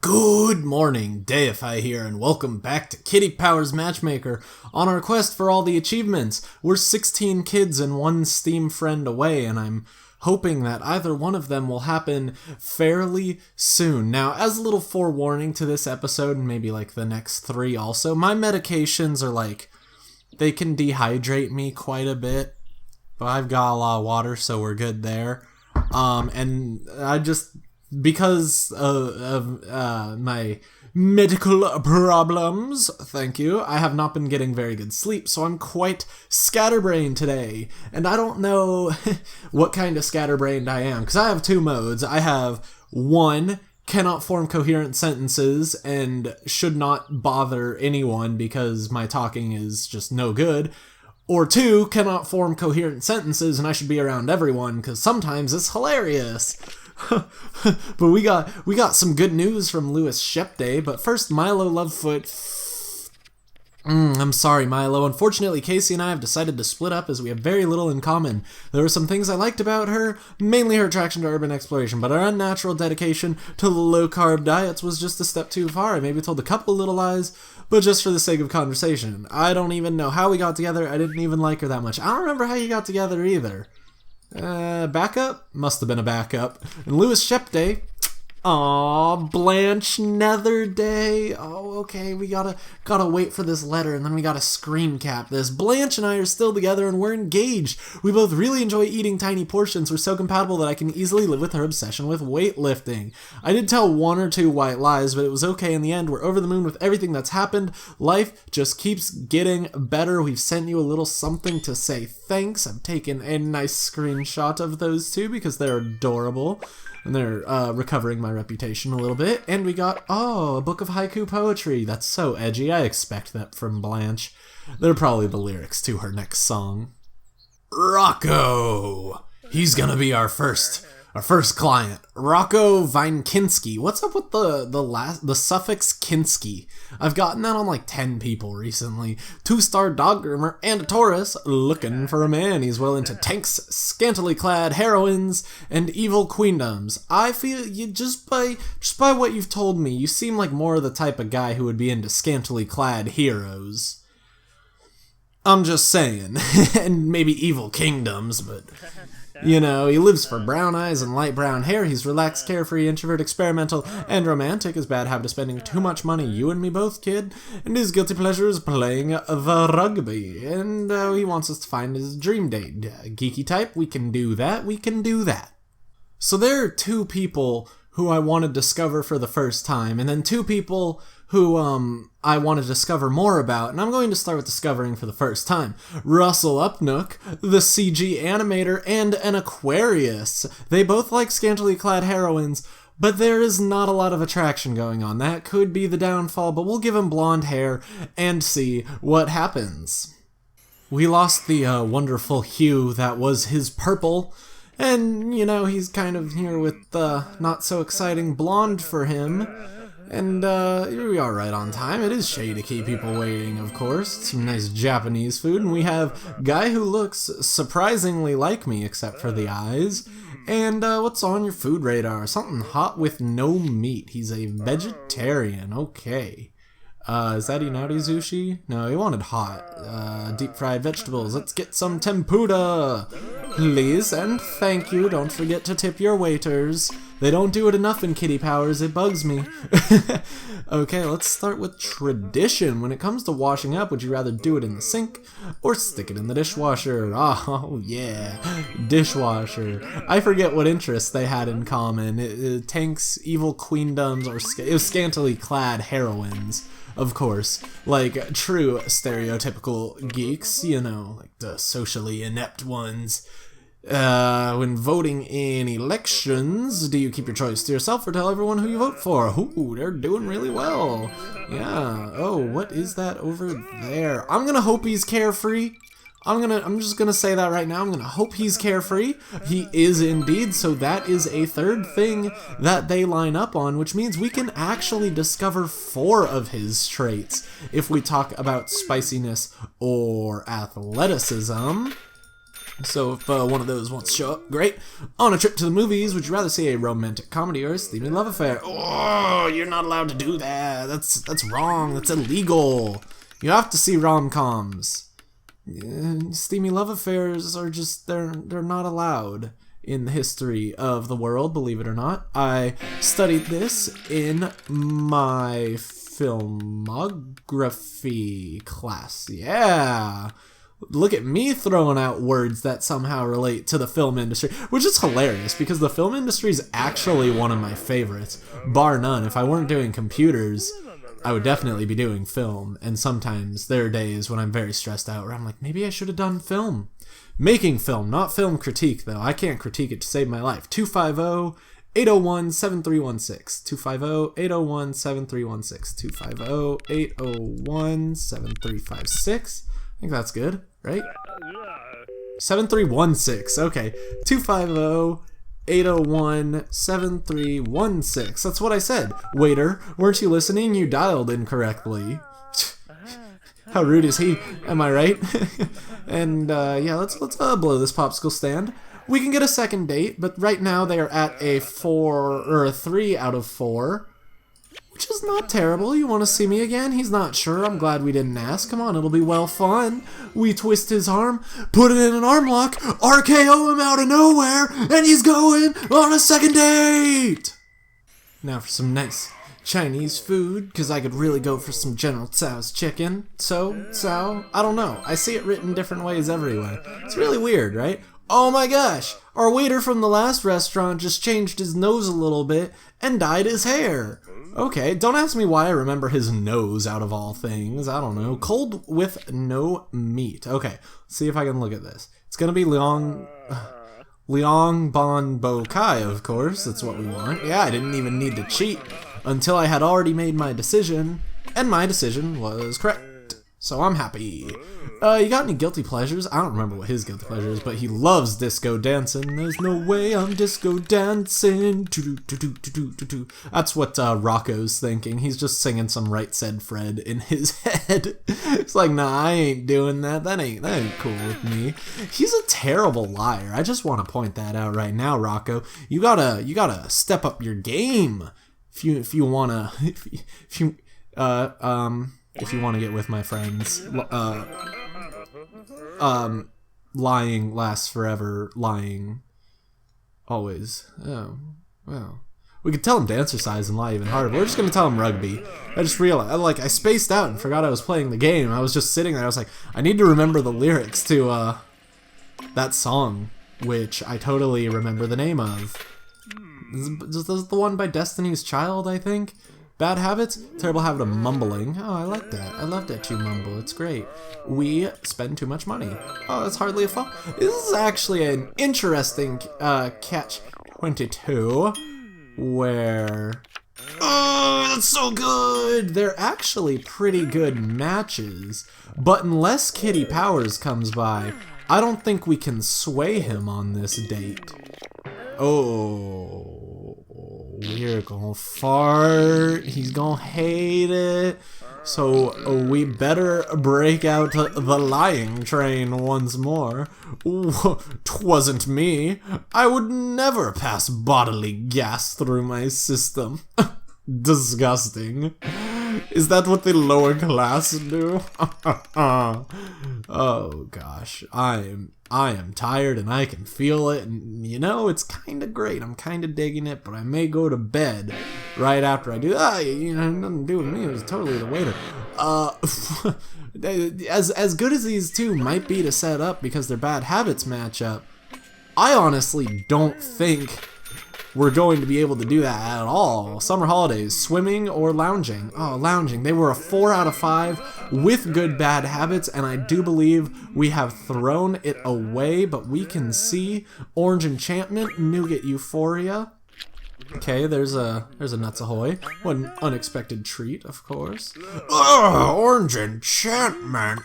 Good morning, Deify here, and welcome back to Kitty Powers Matchmaker. On our quest for all the achievements, we're 16 kids and one Steam friend away, and I'm hoping that either one of them will happen fairly soon. Now, as a little forewarning to this episode, and maybe like the next 3 also, my medications are they can dehydrate me quite a bit, but I've got a lot of water, so we're good there. And I just... because of my medical problems, thank you, I have not been getting very good sleep, so I'm quite scatterbrained today. And I don't know what kind of scatterbrained I am, because I have 2 modes. I have 1, cannot form coherent sentences and should not bother anyone because my talking is just no good. Or 2, cannot form coherent sentences and I should be around everyone because sometimes it's hilarious. But we got some good news from Louis Shepday, but first Milo Lovefoot. I'm sorry, Milo. Unfortunately, Casey and I have decided to split up as we have very little in common. There were some things I liked about her, mainly her attraction to urban exploration, but her unnatural dedication to low-carb diets was just a step too far. I maybe told a couple little lies, but just for the sake of conversation. I don't even know how we got together. I didn't even like her that much. I don't remember how you got together either. Backup? Must have been a backup. And Louis Shepday. Aw, Blanche Netherday. Oh, okay, we gotta wait for this letter, and then we gotta screen cap this. Blanche and I are still together, and we're engaged. We both really enjoy eating tiny portions. We're so compatible that I can easily live with her obsession with weightlifting. I did tell 1 or 2 white lies, but it was okay in the end. We're over the moon with everything that's happened. Life just keeps getting better. We've sent you a little something to say thanks. I've taken a nice screenshot of those 2 because they're adorable. And they're recovering my reputation a little bit. And we got, a book of haiku poetry. That's so edgy. I expect that from Blanche. They're probably the lyrics to her next song. Rocco! He's gonna be our first client. Rocco Vinekinski. What's up with the suffix Kinski? I've gotten that on like 10 people recently. 2-star dog groomer and a Taurus, looking for a man. He's well into tanks, scantily clad heroines, and evil queendoms. I feel you just by what you've told me, you seem like more of the type of guy who would be into scantily clad heroes. I'm just saying. And maybe evil kingdoms, but... you know, he lives for brown eyes and light brown hair. He's relaxed, carefree, introvert, experimental, and romantic. His bad habit of spending too much money. You and me both, kid. And his guilty pleasure is playing the rugby. And he wants us to find his dream date. Geeky type, we can do that. So there are 2 people who I want to discover for the first time, and then 2 people who I want to discover more about, and I'm going to start with discovering for the first time. Russell Upnook, the CG animator, and an Aquarius. They both like scantily clad heroines, but there is not a lot of attraction going on. That could be the downfall, but we'll give him blonde hair and see what happens. We lost the wonderful hue that was his purple, and, you know, he's kind of here with the not-so-exciting blonde for him. And, we are right on time. It is shady to keep people waiting, of course. Some nice Japanese food. And we have guy who looks surprisingly like me, except for the eyes. And, what's on your food radar? Something hot with no meat. He's a vegetarian. Okay. Is that Inari Sushi? No, he wanted hot. Deep fried vegetables. Let's get some tempura. Please and thank you. Don't forget to tip your waiters. They don't do it enough in Kitty Powers. It bugs me. Okay, let's start with tradition. When it comes to washing up, would you rather do it in the sink or stick it in the dishwasher? Oh, yeah. Dishwasher. I forget what interests they had in common. Tanks, evil queendoms, or it was scantily clad heroines. Of course, like true stereotypical geeks, you know, like the socially inept ones. When voting in elections, do you keep your choice to yourself or tell everyone who you vote for? Ooh, they're doing really well. Yeah. Oh, what is that over there? I'm gonna hope he's carefree. I'm just gonna say that right now. I'm gonna hope he's carefree. He is indeed, so that is a 3rd thing that they line up on, which means we can actually discover 4 of his traits if we talk about spiciness or athleticism. So if one of those wants to show up, great. On a trip to the movies, would you rather see a romantic comedy or a steamy love affair? Oh, you're not allowed to do that. That's wrong. That's illegal. You have to see rom-coms. Steamy love affairs are just, they're not allowed in the history of the world, believe it or not. I studied this in my filmography class. Yeah. Look at me throwing out words that somehow relate to the film industry, which is hilarious because the film industry is actually one of my favorites, bar none. If I weren't doing computers, I would definitely be doing film, and sometimes there are days when I'm very stressed out where I'm like, maybe I should have done film. Making film, not film critique, though. I can't critique it to save my life. 250-801-7316. 250-801-7316. 250-801-7356. I think that's good, right? 7316, okay. 250-801-7316. That's what I said. Waiter, weren't you listening? You dialed incorrectly. How rude is he? Am I right? And yeah, let's blow this popsicle stand. We can get a second date, but right now they are at a 3 out of 4. Which is not terrible. You want to see me again? He's not sure. I'm glad we didn't ask. Come on, it'll be well fun. We twist his arm, put it in an arm lock, RKO him out of nowhere, and he's going on a second date! Now for some nice Chinese food, because I could really go for some General Tso's chicken. Tsao, I don't know. I see it written different ways everywhere. It's really weird, right? Oh my gosh! Our waiter from the last restaurant just changed his nose a little bit and dyed his hair. Okay, don't ask me why I remember his nose out of all things. I don't know. Cold with no meat. Okay, let's see if I can look at this. It's gonna be Liang Bon Bo Kai, of course. That's what we want. Yeah, I didn't even need to cheat until I had already made my decision, and my decision was correct. So I'm happy. You got any guilty pleasures? I don't remember what his guilty pleasure is, but he loves disco dancing. There's no way I'm disco dancing. That's what Rocco's thinking. He's just singing some Right Said Fred in his head. It's like, nah, I ain't doing that. That ain't cool with me. He's a terrible liar. I just want to point that out right now, Rocco. You gotta step up your game if you wanna get with my friends. Lying lasts forever, lying always. Oh, well. We could tell him to exercise and lie even harder, but we're just gonna tell him rugby. I just realized, I spaced out and forgot I was playing the game. I was just sitting there, I was like, I need to remember the lyrics to, that song, which I totally remember the name of. This is the one by Destiny's Child, I think? Bad habits? Terrible habit of mumbling. Oh, I like that. I love that you mumble. It's great. We spend too much money. Oh, that's hardly a fault. This is actually an interesting catch-22 where... Oh, that's so good! They're actually pretty good matches, but unless Kitty Powers comes by, I don't think we can sway him on this date. Oh... We're gonna fart. He's gonna hate it. So we better break out the lying train once more. Ooh, 'twasn't me. I would never pass bodily gas through my system. Disgusting. Is that what the lower class do? Oh gosh, I am tired and I can feel it, and you know, it's kind of great. I'm kind of digging it, but I may go to bed right after I do. You know, nothing to do with me. It was totally the waiter. As good as these two might be to set up because their bad habits match up, I honestly don't think we're going to be able to do that at all. Summer holidays, swimming or lounging? Oh, lounging. They were a 4 out of 5 with good bad habits, and I do believe we have thrown it away, but we can see Orange Enchantment, Nougat Euphoria. Okay, there's a Nuts Ahoy. What an unexpected treat, of course. Oh, Orange Enchantment.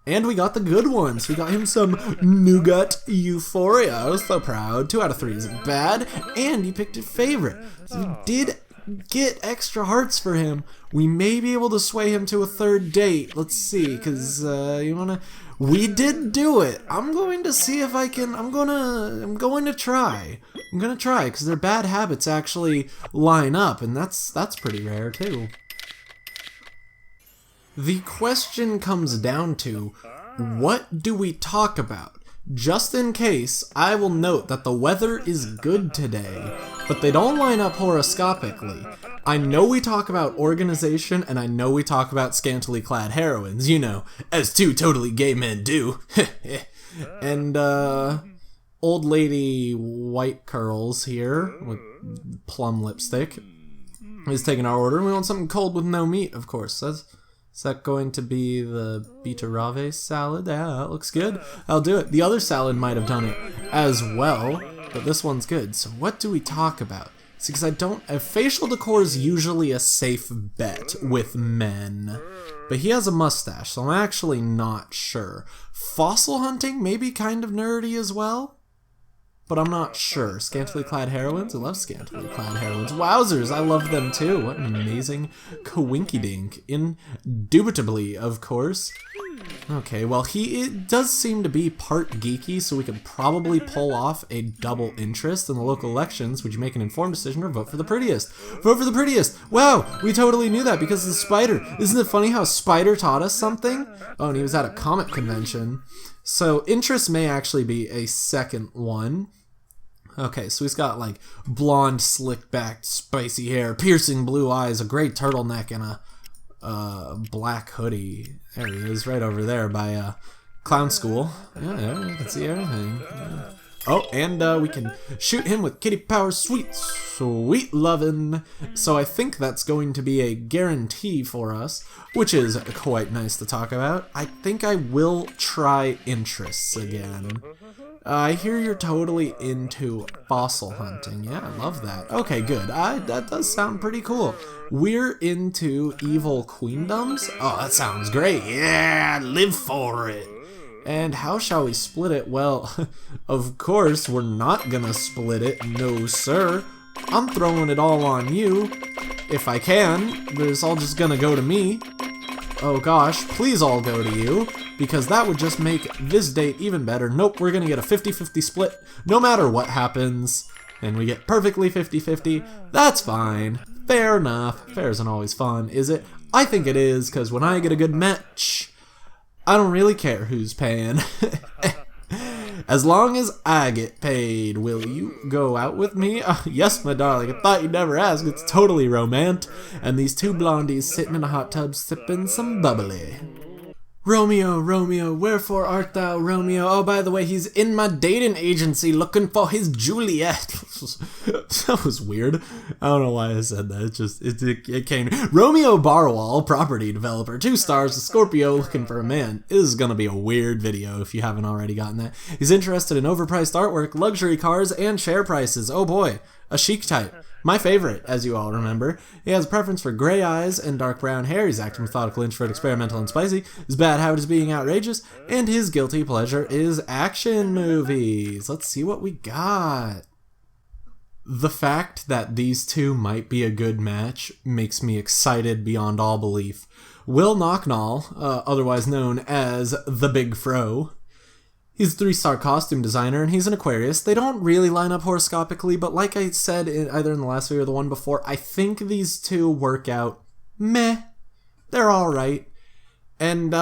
And we got the good ones. We got him some Nougat Euphoria. I was so proud. 2 out of 3 isn't bad. And he picked a favorite. So we did get extra hearts for him. We may be able to sway him to a third date. Let's see, because We did do it. I'm going to see if I can, I'm going to try. I'm going to try, because their bad habits actually line up, and that's pretty rare, too. The question comes down to, what do we talk about? Just in case, I will note that the weather is good today, but they don't line up horoscopically. I know we talk about organization, and I know we talk about scantily clad heroines, you know, as two totally gay men do. And, old lady white curls here, with plum lipstick, is taking our order. We want something cold with no meat, of course. Is that going to be the beetroave salad? Yeah, that looks good. I'll do it. The other salad might have done it as well, but this one's good. So what do we talk about? See, because facial decor is usually a safe bet with men. But he has a mustache, so I'm actually not sure. Fossil hunting may be kind of nerdy as well, but I'm not sure. Scantily clad heroines? I love scantily clad heroines. Wowzers, I love them too. What an amazing coinkydink. Indubitably, of course. Okay, well, it does seem to be part geeky, so we could probably pull off a double interest in the local elections. Would you make an informed decision or vote for the prettiest? Vote for the prettiest! Wow, we totally knew that because of the spider. Isn't it funny how Spider taught us something? Oh, and he was at a comic convention. So interest may actually be a second one. Okay, so he's got like blonde, slick-backed, spicy hair, piercing blue eyes, a gray turtleneck, and a black hoodie. There he is, right over there by clown school. Yeah, you can see everything. Yeah. Oh, and we can shoot him with kitty power, sweet lovin'. So I think that's going to be a guarantee for us, which is quite nice to talk about. I think I will try interests again. I hear you're totally into fossil hunting. Yeah, I love that. Okay, good. That does sound pretty cool. We're into evil queendoms? Oh, that sounds great. Yeah, live for it. And how shall we split it? Well, of course, we're not gonna split it. No, sir. I'm throwing it all on you. If I can, but it's all just gonna go to me. Oh gosh, please all go to you, because that would just make this date even better. Nope, we're gonna get a 50-50 split, no matter what happens. And we get perfectly 50-50. That's fine. Fair enough. Fair isn't always fun, is it? I think it is, because when I get a good match, I don't really care who's paying. As long as I get paid, will you go out with me? Yes, my darling, I thought you'd never ask. It's totally romantic. And these two blondies sitting in a hot tub sipping some bubbly. Romeo, Romeo, wherefore art thou, Romeo? Oh, by the way, he's in my dating agency looking for his Juliet. That was weird. I don't know why I said that. It came. Romeo Barwell, property developer, 2 stars, a Scorpio looking for a man. This is gonna be a weird video if you haven't already gotten that. He's interested in overpriced artwork, luxury cars, and share prices. Oh boy, a chic type. My favorite, as you all remember. He has a preference for gray eyes and dark brown hair. He's acting methodical, introvert, experimental, and spicy. His bad habit is being outrageous. And his guilty pleasure is action movies. Let's see what we got. The fact that these two might be a good match makes me excited beyond all belief. Will Knocknall, otherwise known as the Big Fro. He's a 3-star costume designer, and he's an Aquarius. They don't really line up horoscopically, but like I said either in the last video or the one before, I think these two work out meh. They're alright. And,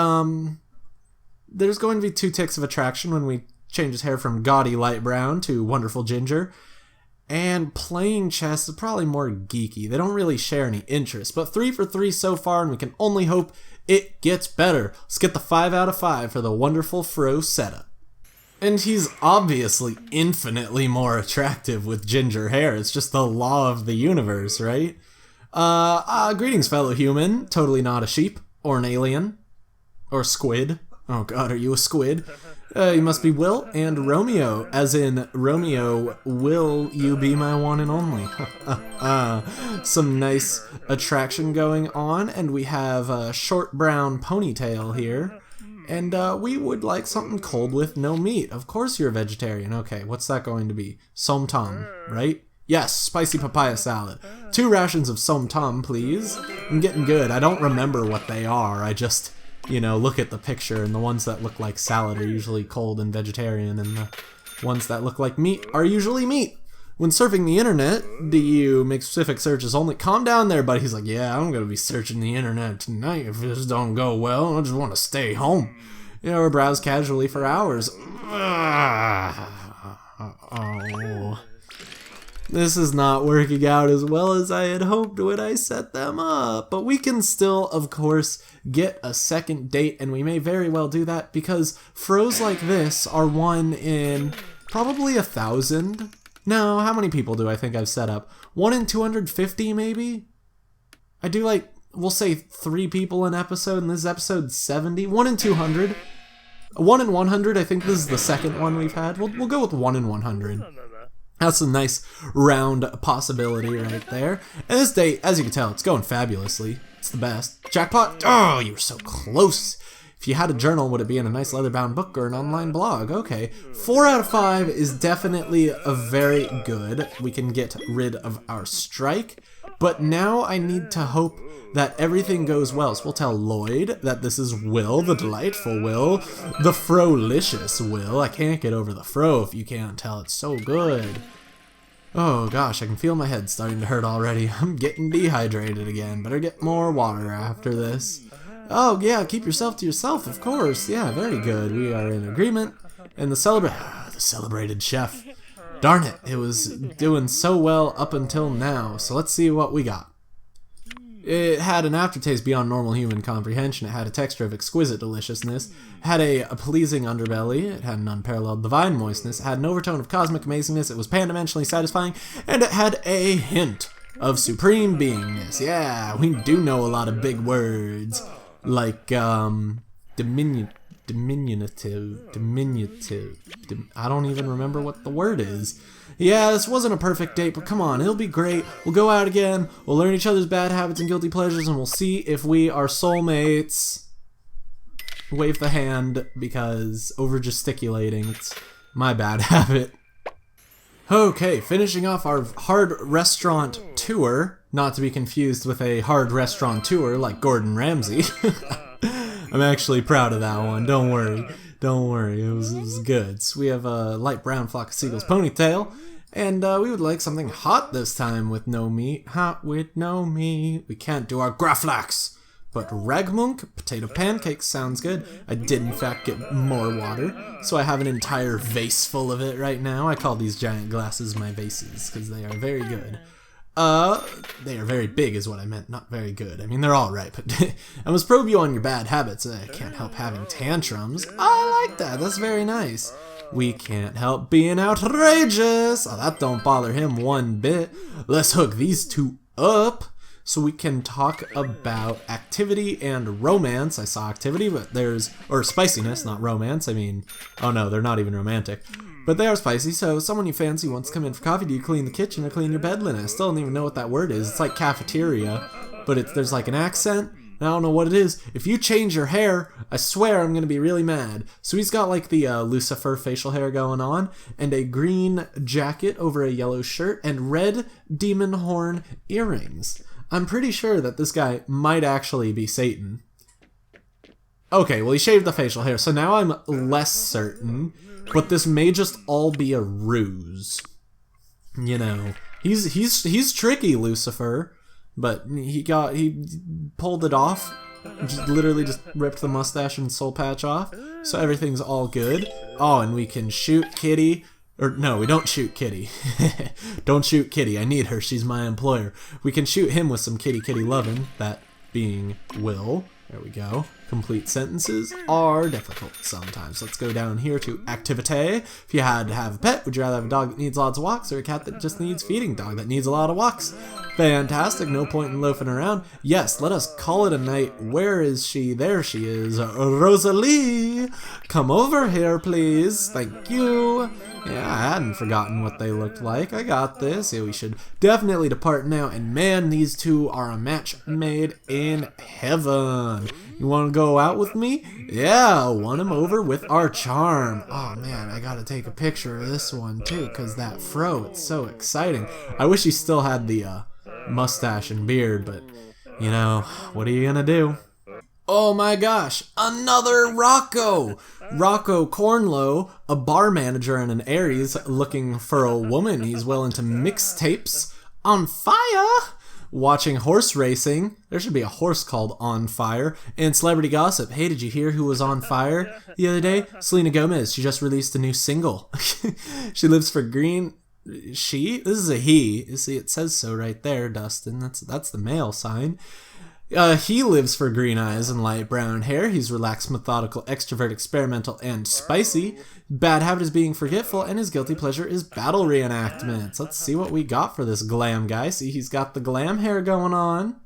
there's going to be 2 ticks of attraction when we change his hair from gaudy light brown to wonderful ginger. And playing chess is probably more geeky. They don't really share any interests, but 3 for 3 so far, and we can only hope it gets better. Let's get the 5 out of 5 for the wonderful Fro setup. And he's obviously infinitely more attractive with ginger hair. It's just the law of the universe, right? Greetings, fellow human. Totally not a sheep, or an alien, or squid. Oh god, are you a squid? You must be Will and Romeo, as in Romeo, will you be my one and only? Some nice attraction going on, and we have a short brown ponytail here. And we would like something cold with no meat. Of course you're a vegetarian. Okay, what's that going to be? Som Tom, right? Yes, spicy papaya salad. 2 rations of Som Tom, please. I'm getting good. I don't remember what they are. I just you know, look at the picture, and the ones that look like salad are usually cold and vegetarian, and the ones that look like meat are usually meat. When surfing the internet, do you make specific searches only? Calm down there, buddy. He's like, yeah, I'm going to be searching the internet tonight. If this don't go well, I just want to stay home. You know, or browse casually for hours. Oh. This is not working out as well as I had hoped when I set them up. But we can still, of course, get a second date, and we may very well do that because fros like this are one in probably 1,000. No, how many people do I think I've set up? 1 in 250, maybe? I do, like, we'll say 3 people an episode, and this is episode 70. 1 in 200. 1 in 100, I think this is the second one we've had. We'll go with 1 in 100. That's a nice round possibility right there. And this date, as you can tell, it's going fabulously. It's the best. Jackpot! Oh, you were so close. If you had a journal, would it be in a nice leather-bound book or an online blog? Okay. 4 out of 5 is definitely a very good. We can get rid of our strike. But now I need to hope that everything goes well. So we'll tell Lloyd that this is Will, the delightful Will, the frolicious Will. I can't get over the fro if you can't tell. It's so good. Oh gosh, I can feel my head starting to hurt already. I'm getting dehydrated again. Better get more water after this. Oh yeah, keep yourself to yourself, of course. Yeah, very good. We are in agreement. And the celebrated chef. Darn it, it was doing so well up until now. So let's see what we got. It had an aftertaste beyond normal human comprehension. It had a texture of exquisite deliciousness. It had a pleasing underbelly. It had an unparalleled divine moistness. It had an overtone of cosmic amazingness. It was pan-dimensionally satisfying. And it had a hint of supreme beingness. Yeah, we do know a lot of big words. Like, diminutive, I don't even remember what the word is. Yeah, this wasn't a perfect date, but come on, it'll be great. We'll go out again, we'll learn each other's bad habits and guilty pleasures, and we'll see if we are soulmates. Wave the hand, because over-gesticulating, it's my bad habit. Okay, finishing off our hard restaurant tour, not to be confused with a hard restaurant tour like Gordon Ramsay. I'm actually proud of that one, don't worry. Don't worry, it was good. So we have a light brown flock of seagulls ponytail, and we would like something hot this time with no meat. Hot with no meat. We can't do our graflax. But ragmunk, potato pancakes sounds good. I did in fact get more water, so I have an entire vase full of it right now. I call these giant glasses my vases, because they are very good. They are very big is what I meant, not very good. I mean, they're alright, but I must probe you on your bad habits. I can't help having tantrums. I like that, that's very nice. We can't help being outrageous. Oh, that don't bother him one bit. Let's hook these two up so we can talk about activity and romance. I saw activity, but or spiciness, not romance. I mean, oh no, they're not even romantic. But they are spicy, so someone you fancy wants to come in for coffee. Do you clean the kitchen or clean your bed linen? I still don't even know what that word is. It's like cafeteria, but there's like an accent, and I don't know what it is. If you change your hair, I swear I'm going to be really mad. So he's got like the Lucifer facial hair going on, and a green jacket over a yellow shirt, and red demon horn earrings. I'm pretty sure that this guy might actually be Satan. Okay, well he shaved the facial hair, so now I'm less certain. But this may just all be a ruse. You know, he's tricky, Lucifer, but he pulled it off. Literally just ripped the mustache and soul patch off, so everything's all good. Oh, and we can shoot Kitty. Or no, we don't shoot Kitty. Don't shoot Kitty. I need her. She's my employer. We can shoot him with some kitty lovin', that being Will. There we go. Complete sentences are difficult sometimes. Let's go down here to activity. If you had to have a pet, would you rather have a dog that needs lots of walks or a cat that just needs feeding? Dog that needs a lot of walks. Fantastic. No point in loafing around. Yes, let us call it a night. Where is she? There she is. Rosalie. Come over here, please. Thank you. Yeah, I hadn't forgotten what they looked like. I got this. Yeah, we should definitely depart now. And man, these two are a match made in heaven. You want to go out with me? Yeah, won him over with our charm. Oh man, I gotta take a picture of this one too, because that fro, it's so exciting. I wish he still had the mustache and beard, but you know, what are you gonna do? Oh my gosh, another Rocco! Rocco Cornlow, a bar manager and an Aries looking for a woman. He's well into mixtapes. On fire! Watching horse racing. There should be a horse called On Fire. And celebrity gossip. Hey, did you hear who was on fire the other day? Selena Gomez. She just released a new single. She lives for green... She? This is a he. You see, it says so right there, Dustin. That's the male sign. He lives for green eyes and light brown hair. He's relaxed, methodical, extrovert, experimental, and spicy. Bad habit is being forgetful, and his guilty pleasure is battle reenactments. Let's see what we got for this glam guy. See, he's got the glam hair going on.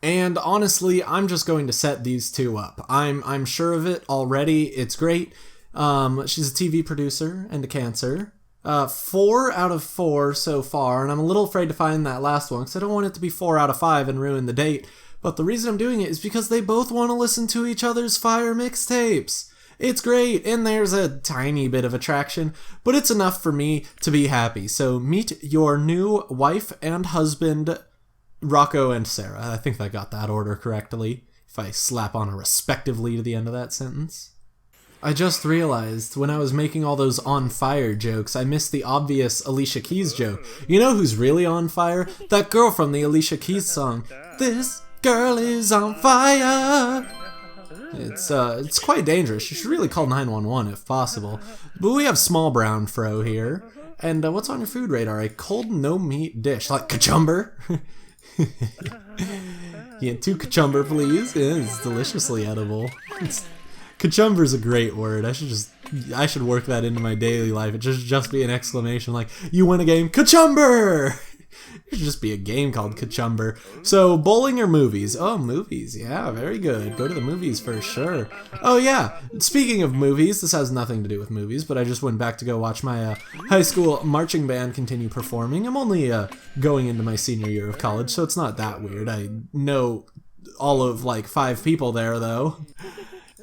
And honestly, I'm just going to set these two up. I'm sure of it already. It's great. She's a TV producer and a Cancer. 4 out of 4 so far, and I'm a little afraid to find that last one because I don't want it to be 4 out of 5 and ruin the date. But the reason I'm doing it is because they both want to listen to each other's fire mixtapes. It's great, and there's a tiny bit of attraction, but it's enough for me to be happy. So meet your new wife and husband, Rocco and Sarah. I think I got that order correctly, if I slap on a respectively to the end of that sentence. I just realized when I was making all those on fire jokes, I missed the obvious Alicia Keys joke. You know who's really on fire? That girl from the Alicia Keys song, This Girl is on fire. It's quite dangerous. You should really call 911 if possible. But we have small brown fro here. And what's on your food radar? A cold no meat dish, like cucumber. Yeah, 2 cucumber, please. Yeah, it's deliciously edible. Cucumber's a great word. I should work that into my daily life. It should just be an exclamation like, you win a game, cucumber! It should just be a game called Cucumber. So, bowling or movies? Oh, movies. Yeah, very good. Go to the movies for sure. Oh, yeah. Speaking of movies, this has nothing to do with movies, but I just went back to go watch my high school marching band continue performing. I'm only going into my senior year of college, so it's not that weird. I know all of, 5 people there, though.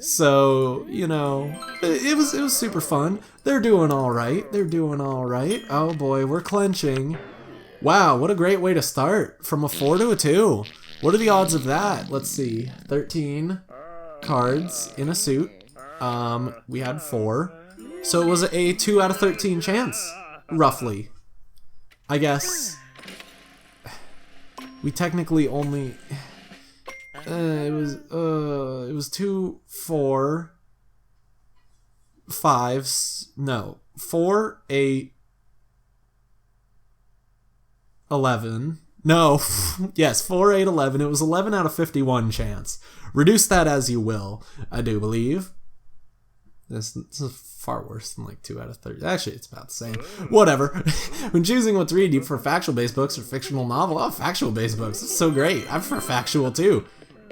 So, you know, it was super fun. They're doing all right. Oh, boy, we're clenching. Wow, what a great way to start. From a 4 to a 2. What are the odds of that? Let's see. 13 cards in a suit. We had 4. So it was a 2 out of 13 chance, roughly. I guess. We technically only... it was 2, 4, 5, no, 4, 8, 11. No, yes, 4, 8, 11. It was 11 out of 51 chance. Reduce that as you will, I do believe. This is far worse than 2 out of 30. Actually, it's about the same. Whatever. When choosing what to read, do you prefer factual-based books or fictional novel? Oh, factual-based books. It's so great. I prefer factual, too.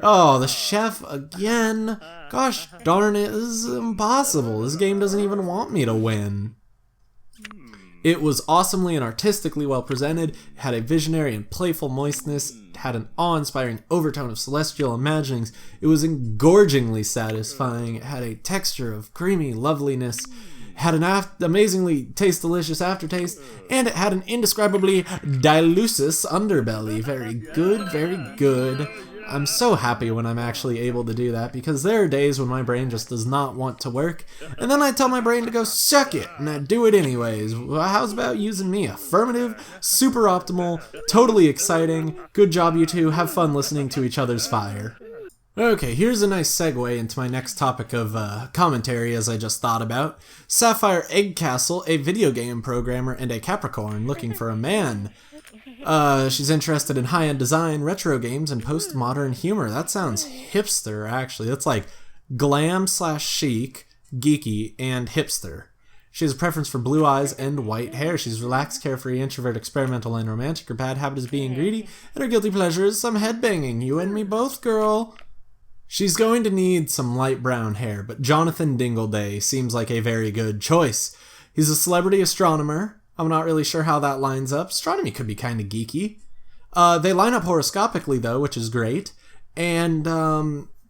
Oh, the chef again. Gosh darn it, this is impossible. This game doesn't even want me to win. It was awesomely and artistically well presented, it had a visionary and playful moistness, it had an awe-inspiring overtone of celestial imaginings, it was engorgingly satisfying, it had a texture of creamy loveliness, it had an amazingly taste-delicious aftertaste, and it had an indescribably delusive underbelly. Very good, very good. I'm so happy when I'm actually able to do that, because there are days when my brain just does not want to work, and then I tell my brain to go suck it, and I do it anyways. Well, how's about using me? Affirmative, super optimal, totally exciting. Good job, you two. Have fun listening to each other's fire. Okay, here's a nice segue into my next topic of commentary, as I just thought about. Sapphire Eggcastle, a video game programmer and a Capricorn looking for a man. She's interested in high-end design, retro games, and postmodern humor. That sounds hipster, actually. That's like glam/chic, geeky, and hipster. She has a preference for blue eyes and white hair. She's relaxed, carefree, introvert, experimental, and romantic. Her bad habit is being greedy, and her guilty pleasure is some headbanging. You and me both, girl. She's going to need some light brown hair, but Jonathan Dingleday seems like a very good choice. He's a celebrity astronomer. I'm not really sure how that lines up. Astronomy could be kind of geeky. They line up horoscopically, though, which is great. And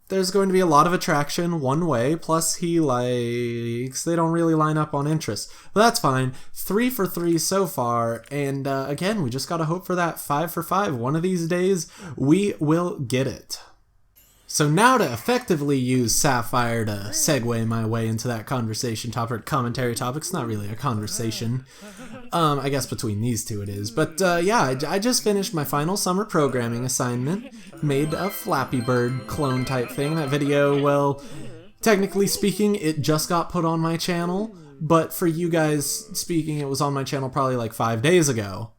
there's going to be a lot of attraction one way, plus he likes... They don't really line up on interests. But that's fine. 3 for 3 so far. And again, we just gotta hope for that 5 for 5. One of these days, we will get it. So now to effectively use Sapphire to segue my way into that conversation topic, commentary topic. It's not really a conversation. I guess between these two it is. But yeah, I just finished my final summer programming assignment. Made a Flappy Bird clone type thing. That video, well, technically speaking, it just got put on my channel. But for you guys speaking, it was on my channel probably like 5 days ago.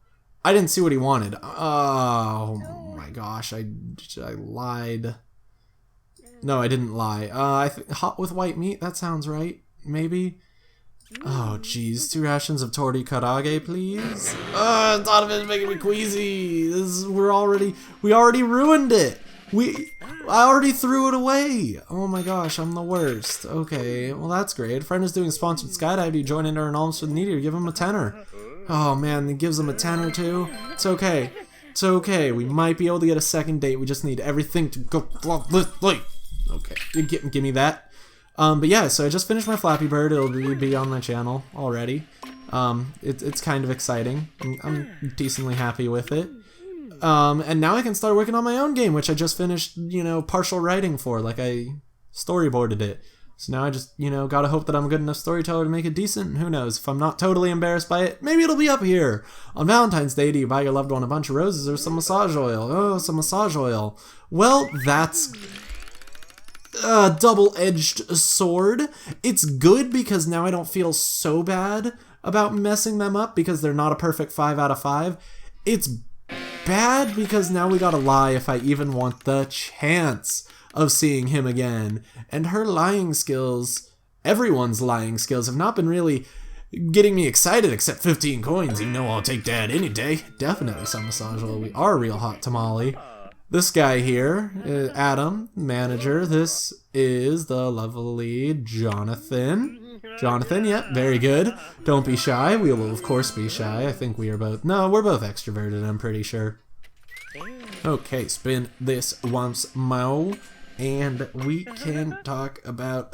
I didn't see what he wanted. Oh my gosh, I lied. No, I didn't lie. Hot with white meat, that sounds right. Maybe? Oh, jeez. 2 rations of torti karage, please. I thought of it making me queasy. We already ruined it. I already threw it away. Oh my gosh, I'm the worst. Okay, well that's great. A friend is doing sponsored skydive. You join into an alms for the needy, or give him a tenner. Oh man, he gives him a tenner too. It's okay. It's okay. We might be able to get a second date. We just need everything to go flawlessly. Okay, give me that. But yeah, so I just finished my Flappy Bird. It'll be on my channel already. It's kind of exciting. I'm decently happy with it. And now I can start working on my own game, which I just finished, partial writing for. Like, I storyboarded it. So now I just, gotta hope that I'm a good enough storyteller to make it decent. Who knows? If I'm not totally embarrassed by it, maybe it'll be up here. On Valentine's Day, do you buy your loved one a bunch of roses or some massage oil? Oh, some massage oil. Well, that's a double-edged sword. It's good because now I don't feel so bad about messing them up because they're not a perfect 5 out of 5. It's bad because now we gotta lie if I even want the chance of seeing him again. And her lying skills, everyone's lying skills, have not been really getting me excited except 15 coins. You know I'll take that any day. Definitely some massage oil. We are a real hot tamale. This guy here, Adam, manager. This is the lovely Jonathan. Jonathan, yep, very good. Don't be shy. We will, of course, be shy. I think we are both... No, we're both extroverted, I'm pretty sure. Okay, spin this once more. And we can talk about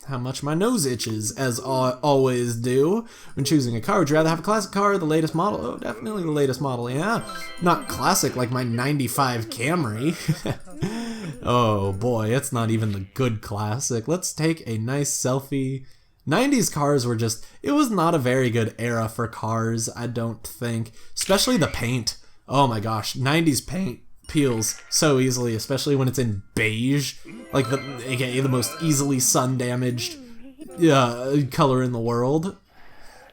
how much my nose itches, as I always do. When choosing a car, would you rather have a classic car or the latest model? Oh, definitely the latest model, yeah. Not classic like my 95 Camry. Oh boy, it's not even the good classic. Let's take a nice selfie. 90s cars were just, it was not a very good era for cars, I don't think. Especially the paint. Oh my gosh, 90s paint peels so easily, especially when it's in beige, like aka the most easily sun damaged color in the world.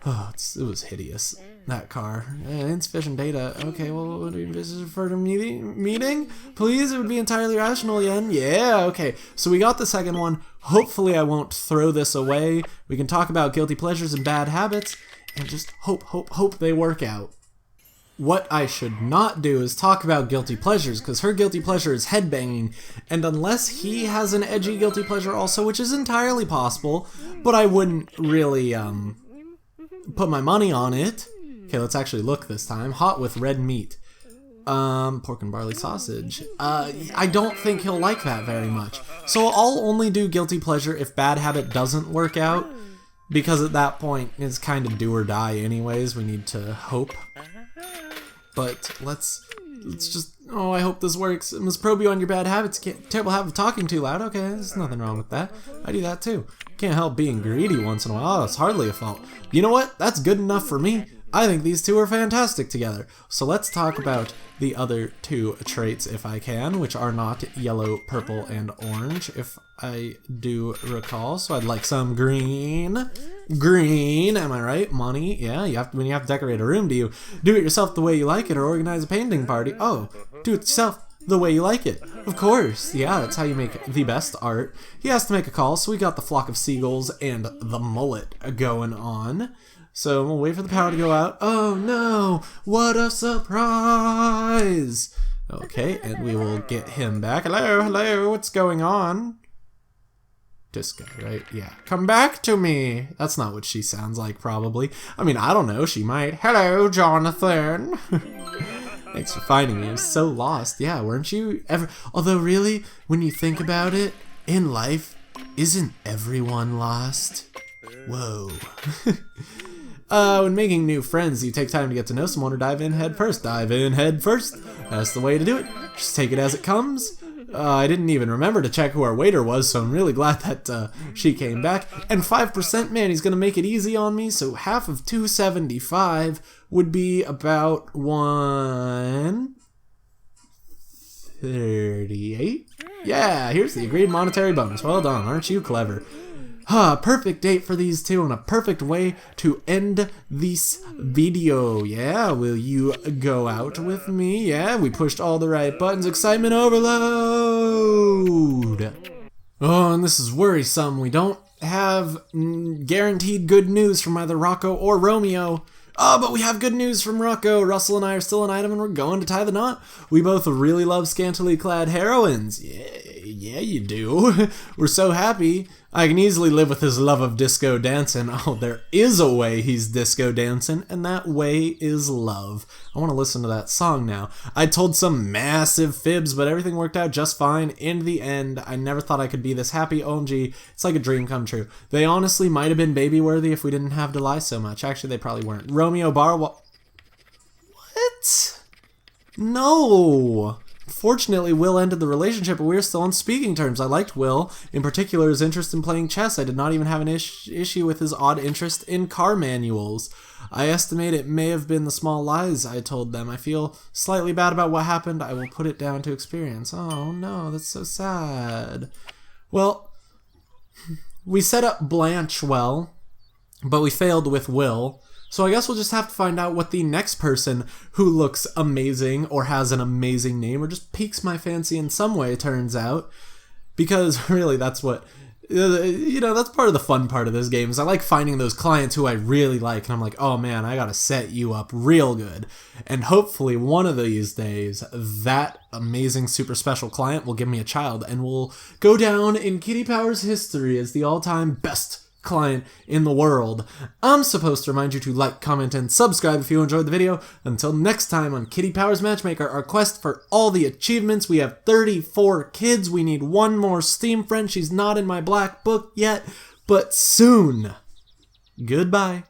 Oh, it was hideous, that car. Insufficient data. Okay, well, what do you visit for a meeting? Please, it would be entirely rational, Yen. Yeah, okay. So we got the second one. Hopefully I won't throw this away. We can talk about guilty pleasures and bad habits, and just hope they work out. What I should not do is talk about guilty pleasures, because her guilty pleasure is headbanging, and unless he has an edgy guilty pleasure also, which is entirely possible, but I wouldn't really put my money on it. Okay, let's actually look this time. Hot with red meat. Pork and barley sausage. I don't think he'll like that very much. So I'll only do guilty pleasure if bad habit doesn't work out, because at that point it's kind of do or die anyways. We need to hope. But let's just, I hope this works. Ms. Probe you on your bad habits. Terrible habit of talking too loud. Okay, there's nothing wrong with that. I do that too. Can't help being greedy once in a while. Oh, it's hardly a fault. You know what? That's good enough for me. I think these two are fantastic together. So let's talk about the other two traits if I can, which are not yellow, purple, and orange, if I do recall. So I'd like some green. Green, am I right? Money, yeah, when you have to decorate a room, do you do it yourself the way you like it or organize a painting party? Oh, do it yourself the way you like it. Of course, yeah, that's how you make the best art. He has to make a call, so we got the flock of seagulls and the mullet going on. So we'll wait for the power to go out. Oh no, what a surprise! Okay, and we will get him back. Hello, what's going on? This guy, right? Yeah. Come back to me! That's not what she sounds like, probably. I mean, I don't know, she might. Hello, Jonathan! Thanks for finding me. I was so lost. Yeah, weren't you ever... Although, really, when you think about it, in life, isn't everyone lost? Whoa. When making new friends, you take time to get to know someone or dive in head first. Dive in head first. That's the way to do it. Just take it as it comes. I didn't even remember to check who our waiter was, so I'm really glad that she came back. And 5%, man, he's going to make it easy on me, so half of 275 would be about 138. Yeah, here's the agreed monetary bonus. Well done, aren't you clever? Perfect date for these two and a perfect way to end this video. Yeah, will you go out with me? Yeah, we pushed all the right buttons. Excitement overload. Oh, and this is worrisome. We don't have guaranteed good news from either Rocco or Romeo. Oh, but we have good news from Rocco. Russell and I are still an item and we're going to tie the knot. We both really love scantily clad heroines. Yeah, you do. We're so happy. I can easily live with his love of disco dancing. Oh, there is a way he's disco dancing, and that way is love. I want to listen to that song now. I told some massive fibs, but everything worked out just fine in the end. I never thought I could be this happy. OMG, it's like a dream come true. They honestly might have been baby-worthy if we didn't have to lie so much. Actually, they probably weren't. Romeo What? No! Fortunately, Will ended the relationship, but we were still on speaking terms. I liked Will, in particular his interest in playing chess. I did not even have an issue with his odd interest in car manuals. I estimate it may have been the small lies I told them. I feel slightly bad about what happened. I will put it down to experience. Oh no, that's so sad. Well, we set up Blanche well, but we failed with Will. So I guess we'll just have to find out what the next person who looks amazing or has an amazing name or just piques my fancy in some way turns out. Because really that's what, that's part of the fun part of this game is I like finding those clients who I really like and I'm like, oh man, I gotta set you up real good. And hopefully one of these days that amazing super special client will give me a child and will go down in Kitty Powers history as the all-time best client in the world. I'm supposed to remind you to like, comment, and subscribe if you enjoyed the video. Until next time on Kitty Powers Matchmaker, our quest for all the achievements. We have 34 kids. We need one more Steam friend. She's not in my black book yet, but soon. Goodbye.